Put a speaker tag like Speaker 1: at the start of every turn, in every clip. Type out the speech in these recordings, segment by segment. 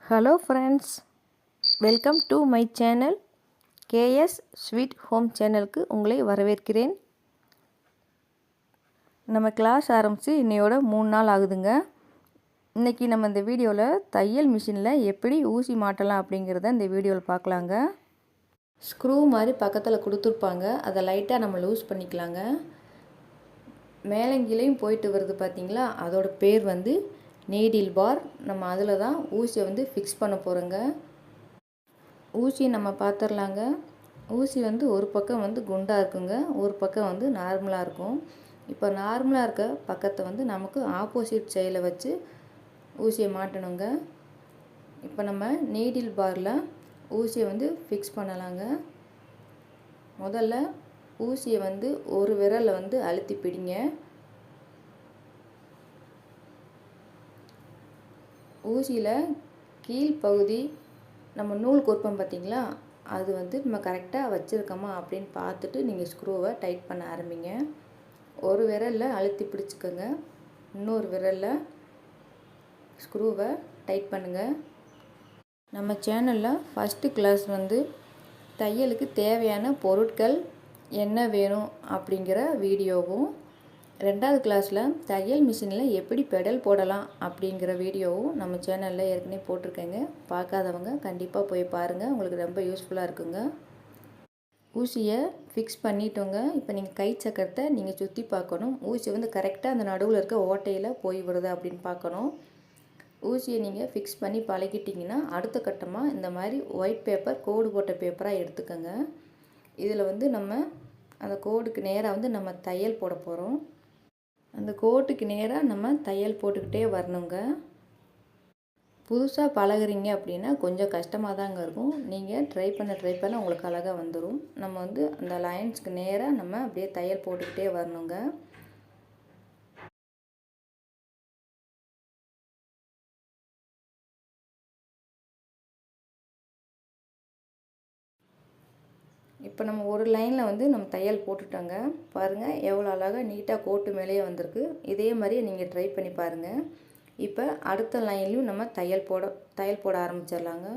Speaker 1: Hello friends, welcome to my channel KS sweet home சேனலுக்கு உங்களை வரவேற்கிறேன். நம்ம கிளாஸ் ஆரம்பித்து இன்னையோட 3 நாள் ஆகுதுங்க. இன்றைக்கி நம்ம இந்த வீடியோவில் தையல் மிஷினில் எப்படி ஊசி மாட்டலாம் அப்படிங்கிறத இந்த வீடியோவில் பார்க்கலாங்க. ஸ்க்ரூ மாதிரி பக்கத்தில் கொடுத்துருப்பாங்க, அதை லைட்டாக நம்ம லூஸ் பண்ணிக்கலாங்க. மேலங்கீழையும் போயிட்டு வருது பார்த்திங்களா, அதோட பேர் வந்து நீடில் பார். நம்ம அதில் தான் ஊசியை ஃபிக்ஸ் பண்ண போகிறோங்க. ஊசியை நம்ம பார்த்துடலாங்க. ஊசி ஒரு பக்கம் குண்டாக இருக்குங்க, ஒரு பக்கம் நார்மலாக இருக்கும். இப்போ நார்மலாக இருக்க பக்கத்தை நமக்கு ஆப்போசிட் சைடில் வச்சு ஊசியை மாட்டணுங்க. இப்போ நம்ம நீடில் பாரில் ஊசியை ஃபிக்ஸ் பண்ணலாங்க. முதல்ல ஊசியை ஒரு விரலில் அழுத்தி பிடிங்க. ஊசியில் கீழ்ப்பகுதி நம்ம நூல் கோர்ப்போம் பார்த்திங்களா, அது நம்ம கரெக்டாக வச்சுருக்கோமா அப்படின்னு பார்த்துட்டு நீங்கள் ஸ்க்ரூவை டைட் பண்ண ஆரம்பிங்க. ஒரு விரலில் அழுத்தி பிடிச்சிக்கோங்க, இன்னொரு விரலில் ஸ்க்ரூவை டைட் பண்ணுங்கள். நம்ம சேனலில் ஃபஸ்ட்டு கிளாஸ் தையலுக்கு தேவையான பொருட்கள் என்ன வேணும் அப்படிங்கிற வீடியோவும், 2வது கிளாஸில் தையல் மிஷினில் எப்படி பெடல் போடலாம் அப்படிங்கிற வீடியோவும் நம்ம சேனலில் ஏற்கனவே போட்டிருக்கேங்க. பார்க்காதவங்க கண்டிப்பாக போய் பாருங்கள், உங்களுக்கு ரொம்ப யூஸ்ஃபுல்லாக இருக்குங்க. ஊசியை ஃபிக்ஸ் பண்ணிட்டோங்க. இப்போ நீங்கள் கை சக்கரத்தை நீங்கள் சுற்றி பார்க்கணும். ஊசி கரெக்டாக அந்த நடுவில் இருக்க ஓட்டையில் போய் வருதா அப்படின்னு பார்க்கணும். ஊசியை நீங்கள் ஃபிக்ஸ் பண்ணி பழகிட்டிங்கன்னா அடுத்த கட்டமாக இந்த மாதிரி ஒயிட் பேப்பர், கோடு போட்ட பேப்பராக எடுத்துக்கோங்க. இதில் நம்ம அந்த கோடுக்கு நேராக நம்ம தையல் போட போகிறோம். அந்த கோட்டுக்கு நேராக நம்ம தையல் போட்டுக்கிட்டே வரணுங்க. புதுசாக பழகுறீங்க அப்படின்னா கொஞ்சம் கஷ்டமாக தாங்க இருக்கும். நீங்கள் ட்ரை பண்ண உங்களுக்கு அழகாக வந்துடும். நம்ம அந்த லைன்ஸ்க்கு நேராக நம்ம அப்படியே தையல் போட்டுக்கிட்டே வரணுங்க. இப்போ நம்ம ஒரு லைனில் நம்ம தையல் போட்டுட்டோங்க. பாருங்கள் எவ்வளோ அழகாக நீட்டாக கோட்டு மேலேயே வந்திருக்கு. இதே மாதிரியே நீங்கள் ட்ரை பண்ணி பாருங்கள். இப்போ அடுத்த லைன்லையும் நம்ம தையல் போட ஆரம்பிச்சிடலாங்க.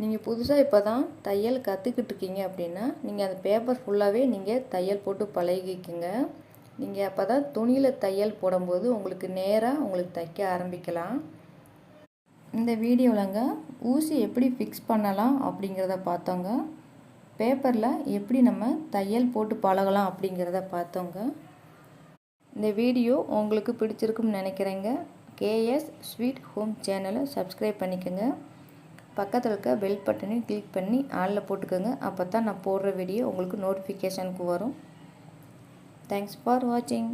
Speaker 1: நீங்கள் புதுசாக இப்போ தான் தையல் கற்றுக்கிட்டு இருக்கீங்க அப்படின்னா நீங்கள் அந்த பேப்பர் ஃபுல்லாகவே நீங்கள் தையல் போட்டு பழகிக்குங்க. நீங்கள் அப்போ தான் துணியில் தையல் போடும்போது உங்களுக்கு நேராக உங்களுக்கு தைக்க ஆரம்பிக்கலாம். இந்த வீடியோவிலங்க ஊசி எப்படி ஃபிக்ஸ் பண்ணலாம் அப்படிங்கிறத பார்த்தோங்க. பேப்பரில் எப்படி நம்ம தையல் போட்டு பழகலாம் அப்படிங்கிறத பார்த்தோங்க. இந்த வீடியோ உங்களுக்கு பிடிச்சிருக்குன்னு நினைக்கிறேங்க. கேஎஸ் ஸ்வீட் ஹோம் சேனலை சப்ஸ்கிரைப் பண்ணிக்கோங்க. பக்கத்தில் இருக்க பெல் பட்டனையும் கிளிக் பண்ணி ஆளில் போட்டுக்கோங்க. அப்போ தான் நான் போடுற வீடியோ உங்களுக்கு நோட்டிஃபிகேஷனுக்கு வரும். தேங்க்ஸ் ஃபார் வாட்சிங்.